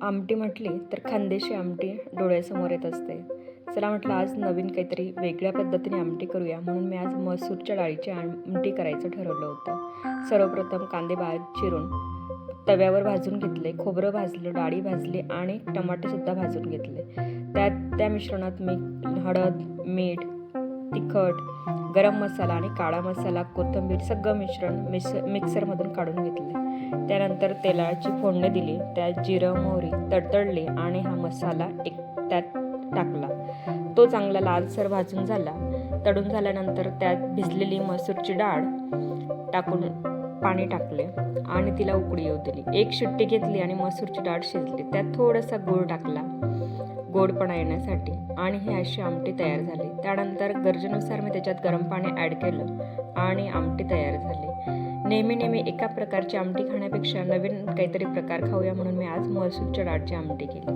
आमटी म्हटली तर खानदेशी आमटी डोळ्यासमोर येत असते. चला म्हटलं आज नवीन काहीतरी वेगळ्या पद्धतीने आमटी करूया, म्हणून मी आज मसूरच्या डाळीची आमटी करायचं ठरवलं होतं. सर्वप्रथम कांदे बारीक चिरून तव्यावर भाजून घेतले, खोबरं भाजलं, डाळी भाजली आणि टमाटेसुद्धा भाजून घेतले. त्या मिश्रणात मी हळद, मीठ, तिखट, गरम मसाला आणि काळा मसाला, कोथिंबीर सगळं मिश्रण मिक्सरमधून काढून घेतले. त्यानंतर तेलाची फोडणी दिली, त्यात जिरं मोहरी तडतडली आणि हा मसाला त्यात टाकला. तो चांगला लालसर भाजून झाला. तळून झाल्यानंतर त्यात भिजलेली मसूरची डाळ टाकून पाणी टाकले आणि तिला उकळी येऊ दिली. एक शिट्टी घेतली आणि मसूरची डाळ शिजली. त्यात थोडासा गूळ टाकला गोडपणा येण्यासाठी आणि ही अशी आमटी तयार झाली. त्यानंतर गरजेनुसार मी त्याच्यात गरम पाणी ॲड केलं आणि आमटी तयार झाली. नेहमी एका प्रकारची आमटी खाण्यापेक्षा नवीन काहीतरी प्रकार खाऊया, म्हणून मी आज मसूरच्या डाळची आमटी केली.